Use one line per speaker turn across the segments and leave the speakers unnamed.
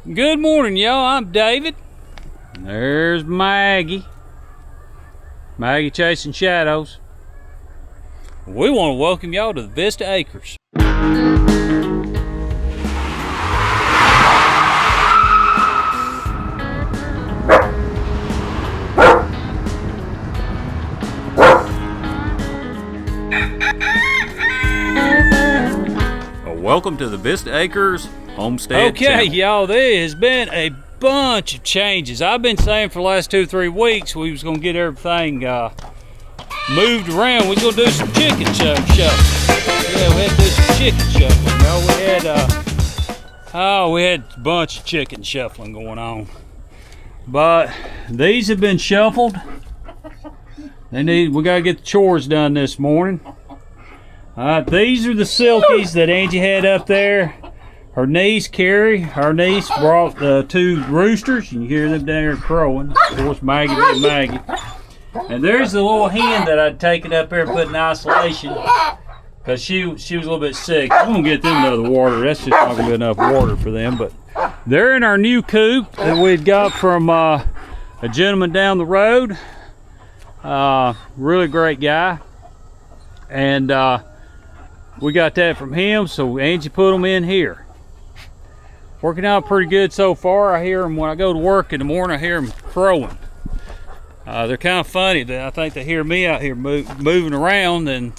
Good morning, y'all. I'm David. There's Maggie. Maggie chasing shadows. We want to welcome y'all to the Vista Acres. Welcome to the Vista Acres Homestead. Okay, y'all, there has been a bunch of changes. I've been saying for the last 2 or 3 weeks we was gonna get everything moved around. We was gonna do some chicken shuffling. Yeah, we had to do some chicken shuffling. We had a bunch of chicken shuffling going on. But these have been shuffled. We gotta get the chores done this morning. These are the silkies that Angie had up there. Her niece, Carrie, brought the 2 roosters. You can hear them down there crowing. Of course, Maggie being Maggie. And there's the little hen that I'd taken up there and put in isolation because she was a little bit sick. I'm going to get them another water. That's just not going to be enough water for them. But they're in our new coop that we'd got from a gentleman down the road. Really great guy. And we got that from him, so Angie put them in here. Working out pretty good so far. I hear them when I go to work in the morning. I hear them crowing. They're kind of funny. I think they hear me out here moving around, and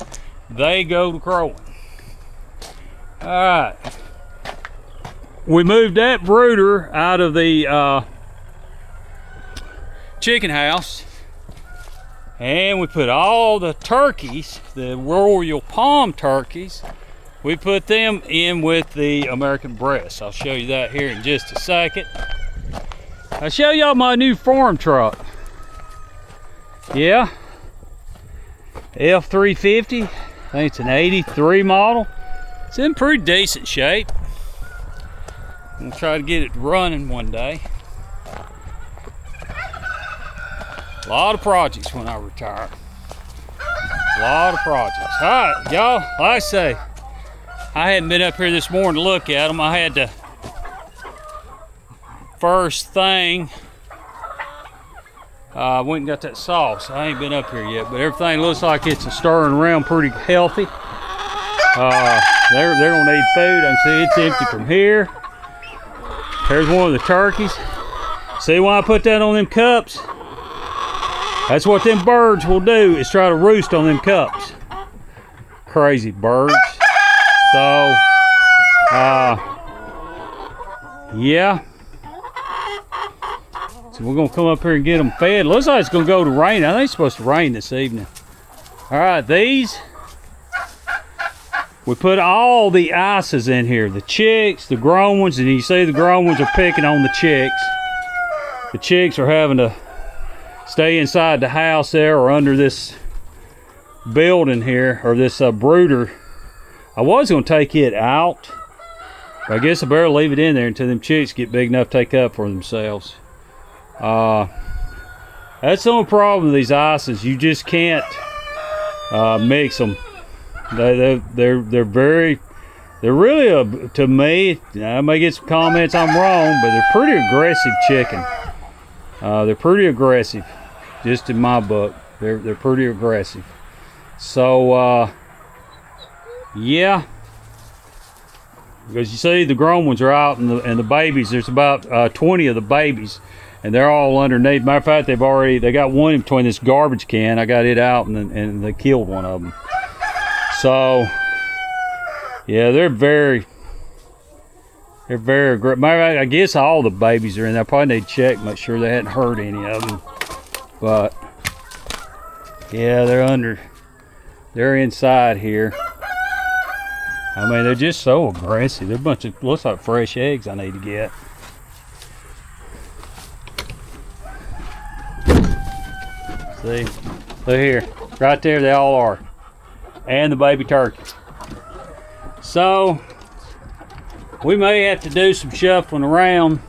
they go to crowing. All right. We moved that brooder out of the chicken house, and we put all the turkeys, the royal palm turkeys, we put them in with the American breasts. I'll show you that here in just a second. I'll show y'all my new farm truck. Yeah, F350. I think it's an 83 model. It's in pretty decent shape. I'm gonna try to get it running one day. A lot of projects when I retire. A lot of projects. All right, y'all, like I say, I hadn't been up here this morning to look at them. I had to, first thing, I went and got that sauce. I ain't been up here yet, but everything looks like it's stirring around pretty healthy. They're gonna need food. I can see it's empty from here. There's one of the turkeys. See why I put that on them cups? That's what them birds will do, is try to roost on them cups. Crazy birds. So, yeah. So we're gonna come up here and get them fed. Looks like it's gonna go to rain. I think it's supposed to rain this evening. All right, these, we put all the ices in here. The chicks, the grown ones, and you see the grown ones are picking on the chicks. The chicks are having to stay inside the house there or under this building here, or this brooder. I was going to take it out, but I guess I better leave it in there until them chicks get big enough to take up for themselves. That's the only problem with these ices. You just can't mix them. They're really, to me, I may get some comments I'm wrong, but they're pretty aggressive chicken. They're pretty aggressive, just in my book. They're pretty aggressive. So yeah, because you see the grown ones are out, and the babies, there's about 20 of the babies, and they're all underneath. Matter of fact, they got one in between this garbage can. I got it out, and they killed one of them. So yeah, they're very aggressive. I guess all the babies are in there. I probably need to check, make sure they hadn't hurt any of them. But yeah, they're inside here. I mean, they're just so aggressive. They're a bunch of, looks like fresh eggs I need to get. See, look here, right there they all are. And the baby turkeys. So, we may have to do some shuffling around.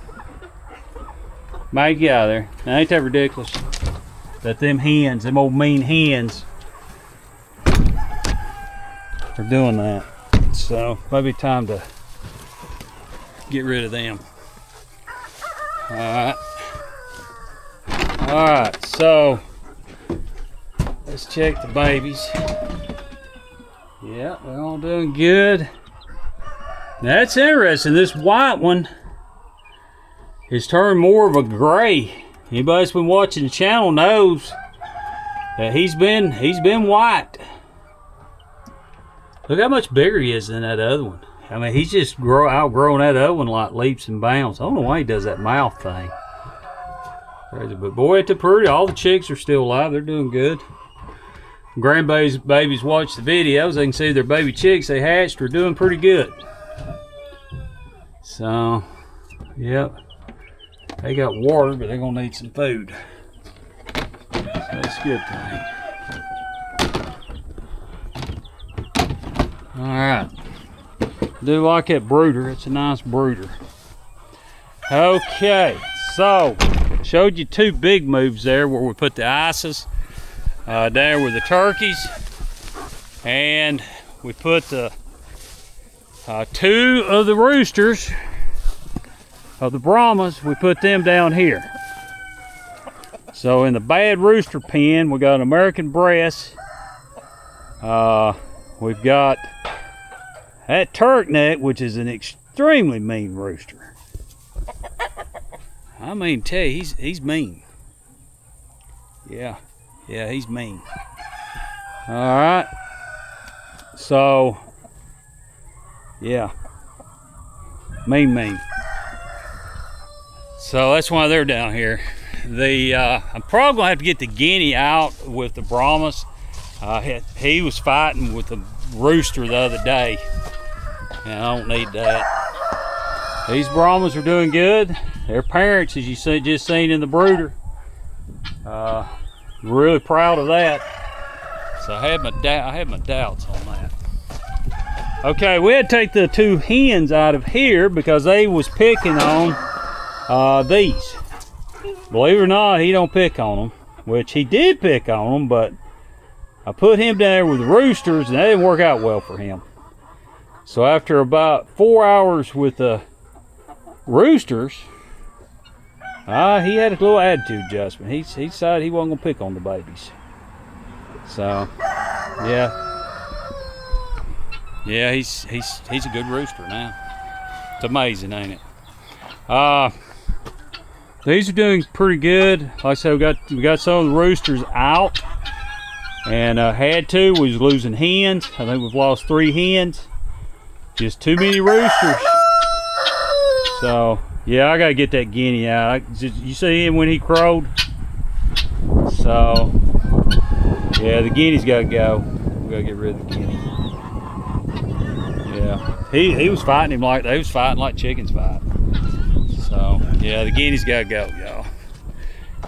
Might get out of there. Now, ain't that ridiculous? That them hens, them old mean hens, are doing that. So maybe time to get rid of them. Alright. Alright, so let's check the babies. Yeah, they're all doing good. That's interesting. This white one has turned more of a gray. Anybody that's been watching the channel knows that he's been white. Look how much bigger he is than that other one. I mean, he's just outgrown that other one like leaps and bounds. I don't know why he does that mouth thing. Crazy, but boy, at the pretty, all the chicks are still alive. They're doing good. Babies watch the videos. They can see their baby chicks they hatched are doing pretty good. So, yep. They got water, but they're gonna need some food. So that's a good thing. All right. Do like that brooder. It's a nice brooder. Okay, so showed you two big moves there where we put the ices there with the turkeys, and we put the two of the roosters of the Brahmas. We put them down here. So in the bad rooster pen, we got an American breast. We've got that Turk neck, which is an extremely mean rooster. I mean, tell you, he's mean. Yeah, he's mean. All right. So, yeah, mean. So that's why they're down here. I'm probably gonna have to get the guinea out with the Brahmas. He was fighting with the rooster the other day, and I don't need that. These Brahmas are doing good. Their parents, as you just seen in the brooder, really proud of that. So I had my doubts on that. Okay, we had to take the two hens out of here because they was picking on these. Believe it or not, he don't pick on them, which he did pick on them, but I put him down there with the roosters and that didn't work out well for him. So after about 4 hours with the roosters, he had a little attitude adjustment. He decided he wasn't gonna pick on the babies. So yeah, he's a good rooster now. It's amazing, ain't it? These are doing pretty good. Like I said, we got some of the roosters out, and had to. We was losing hens. I think we've lost 3 hens. Just too many roosters. So yeah, I gotta get that guinea out. You see him when he crowed? So yeah, the guinea's gotta go. We gotta get rid of the guinea. Yeah, he was fighting him like they was fighting like chickens fight. So yeah, the guinea's gotta go,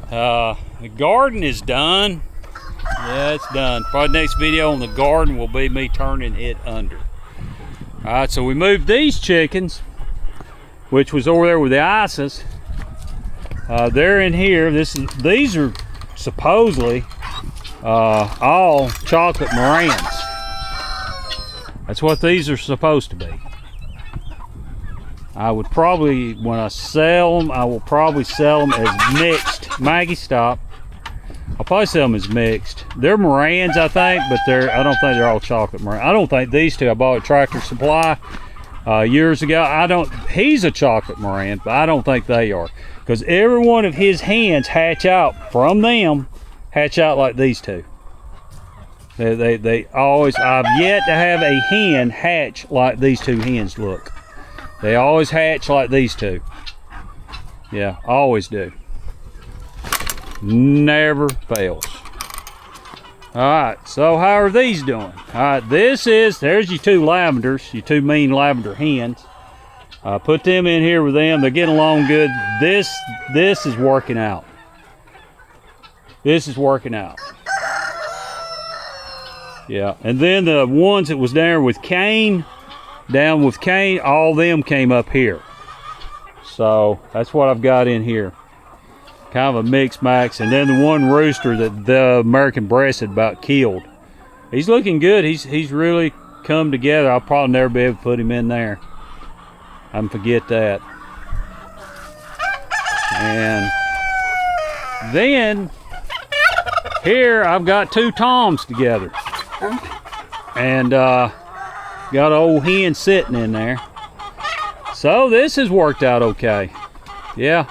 y'all. The garden is done. Yeah, it's done. Probably next video on the garden will be me turning it under. All right, so we moved these chickens, which was over there with the ices. They're in here. These are supposedly all chocolate Morans. That's what these are supposed to be. I would probably, when I sell them, I will probably sell them as mixed. Maggie, stop. I'll probably sell them as mixed. They're Morans, I think, but I don't think they're all chocolate Moran. I don't think these two. I bought at Tractor Supply years ago. He's a chocolate Moran, but I don't think they are, because every one of his hens hatch out like these two. They always. I've yet to have a hen hatch like these two hens look. They always hatch like these two. Yeah, always do. Never fails. All right, so how are these doing? All right, there's your two lavenders, your two mean lavender hens. Put them in here with them. They're getting along good. This is working out. This is working out. Yeah, and then the ones that was down with Cain, all them came up here. So that's what I've got in here. Kind of a mix max. And then the one rooster that the American breast had about killed. He's looking good. He's really come together. I'll probably never be able to put him in there. I can forget that. And then here I've got 2 toms together, and got an old hen sitting in there. So this has worked out okay. Yeah,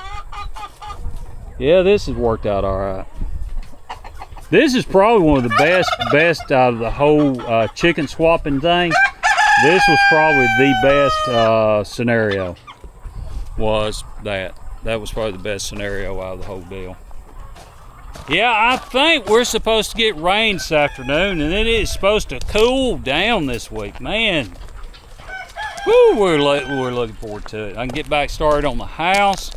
this has worked out all right. This is probably one of the best out of the whole chicken swapping thing. This was probably the best scenario. That was probably the best scenario out of the whole deal. Yeah, I think we're supposed to get rain this afternoon, and it is supposed to cool down this week. Man, woo, we're looking forward to it. I can get back started on the house.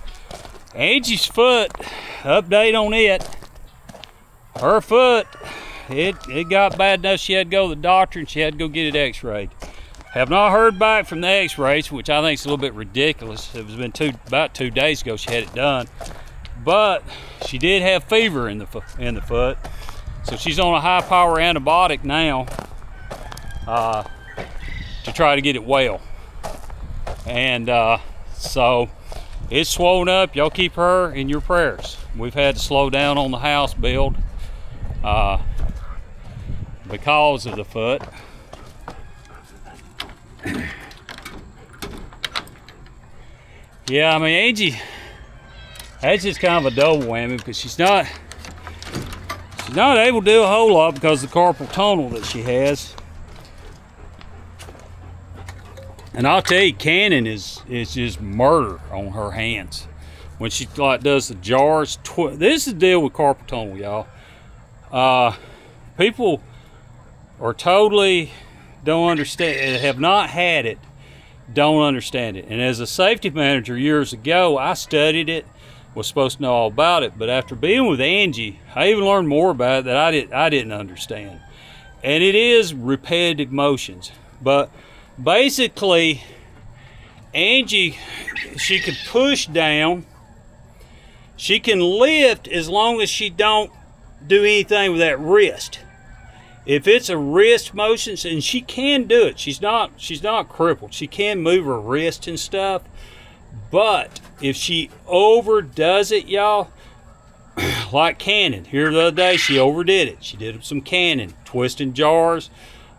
Angie's foot, update on it. Her foot, it got bad enough she had to go to the doctor and she had to go get it x-rayed. Have not heard back from the x-rays, which I think is a little bit ridiculous. It was been about 2 days ago she had it done. But she did have fever in the foot. So she's on a high power antibiotic now to try to get it well. And so it's swollen up. Y'all keep her in your prayers. We've had to slow down on the house build because of the foot. Yeah, I mean, Angie, that's just kind of a double whammy because she's not able to do a whole lot because of the carpal tunnel that she has. And I'll tell you, canning is just murder on her hands when she like does the jars. This is the deal with carpal tunnel, y'all. People are totally don't understand, have not had it, don't understand it. And as a safety manager years ago, I studied it, was supposed to know all about it, but after being with Angie, I even learned more about it that I didn't understand. And it is repetitive motions. But basically, Angie, she can push down, she can lift as long as she don't do anything with that wrist. If it's a wrist motion, and she can do it, she's not crippled. She can move her wrist and stuff. But if she overdoes it, y'all, like canning. Here the other day, she overdid it. She did some canning, twisting jars.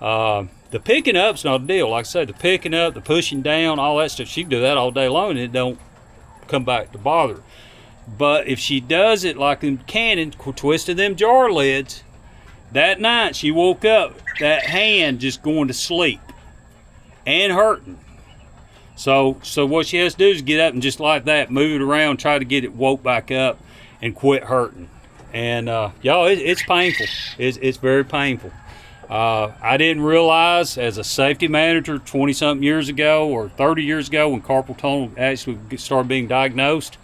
The picking up's not a deal. Like I said, the picking up, the pushing down, all that stuff, she can do that all day long and it don't come back to bother her. But if she does it like in canning, twisting them jar lids, that night she woke up, that hand just going to sleep and hurting. So what she has to do is get up and just like that, move it around, try to get it woke back up and quit hurting. And y'all, it's painful. It's very painful. I didn't realize as a safety manager 20-something years ago or 30 years ago when carpal tunnel actually started being diagnosed,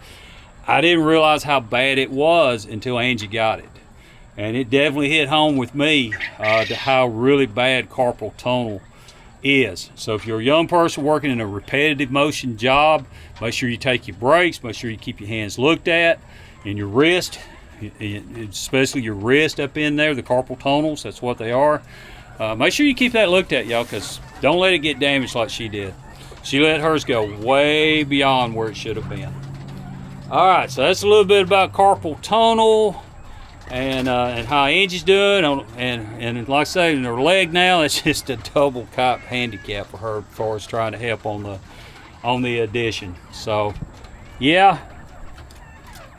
I didn't realize how bad it was until Angie got it. And it definitely hit home with me to how really bad carpal tunnel is. So if you're a young person working in a repetitive motion job, make sure you take your breaks, make sure you keep your hands looked at, and your wrist, especially your wrist up in there, the carpal tunnels, that's what they are. Make sure you keep that looked at, y'all, because don't let it get damaged like she did. She let hers go way beyond where it should have been. All right, so that's a little bit about carpal tunnel and how Angie's doing. And like I say, in her leg now, it's just a double cop handicap for her as far as trying to help on the addition. So, yeah,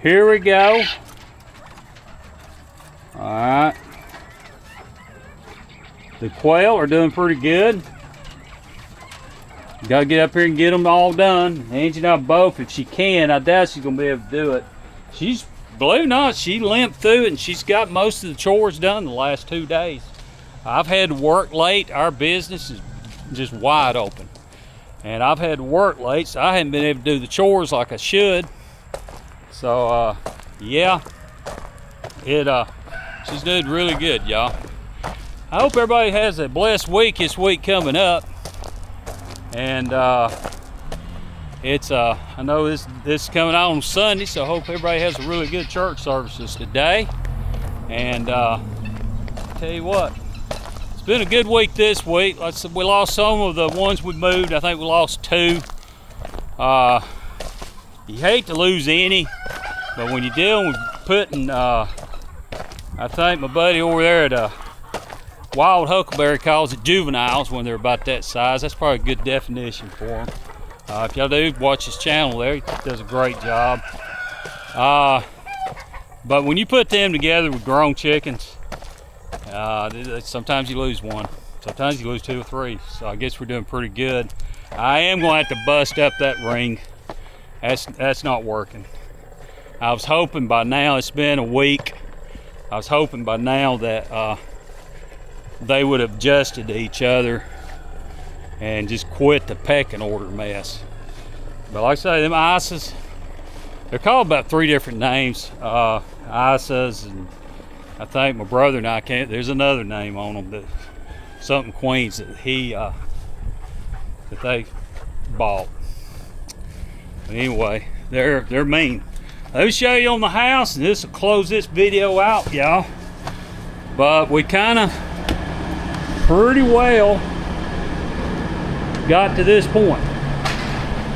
here we go. All right, the quail are doing pretty good. Got to get up here and get them all done. Angie and I both, if she can. I doubt she's gonna be able to do it. She's, believe it or not, she limped through it and she's got most of the chores done the last 2 days. I've had to work late. Our business is just wide open, and I've had to work late, so I haven't been able to do the chores like I should. So yeah, she's doing really good, y'all. I hope everybody has a blessed week this week coming up. And it's I know this is coming out on Sunday, so I hope everybody has a really good church services today. And tell you what, it's been a good week this week. Like I said, we lost some of the ones we moved. I think we lost 2. You hate to lose any, But when you're dealing with putting, I think my buddy over there at Wild Huckleberry calls it juveniles when they're about that size. That's probably a good definition for them. If y'all do, watch his channel there. He does a great job. But when you put them together with grown chickens, sometimes you lose one. Sometimes you lose 2 or 3. So I guess we're doing pretty good. I am going to have to bust up that ring. That's not working. I was hoping by now, it's been a week, I was hoping by now that they would have adjusted to each other and just quit the pecking order mess. But like I say, them ISAs, they're called about 3 different names. ISAs, and I think my brother and I can't, there's another name on them, that something Queens that that they bought. But anyway, they're mean. Let me show you on the house, and this will close this video out, y'all. But we kind of pretty well got to this point.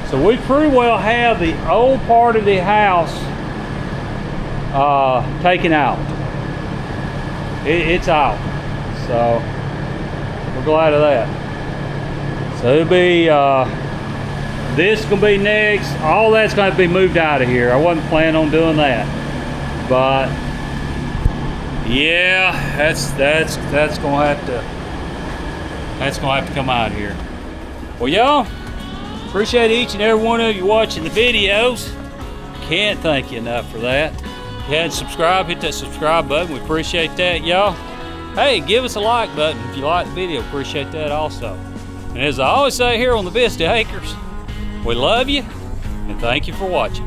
So we pretty well have the old part of the house taken out. It's out. So we're glad of that. So it'll be this is gonna be next. All that's gonna be moved out of here. I wasn't planning on doing that, but yeah, that's gonna have to come out of here. Well, y'all, appreciate each and every one of you watching the videos. Can't thank you enough for that. If you hadn't subscribed, hit that subscribe button. We appreciate that, y'all. Hey, give us a like button if you like the video. Appreciate that also. And as I always say here on the Vista Acres, we love you, and thank you for watching.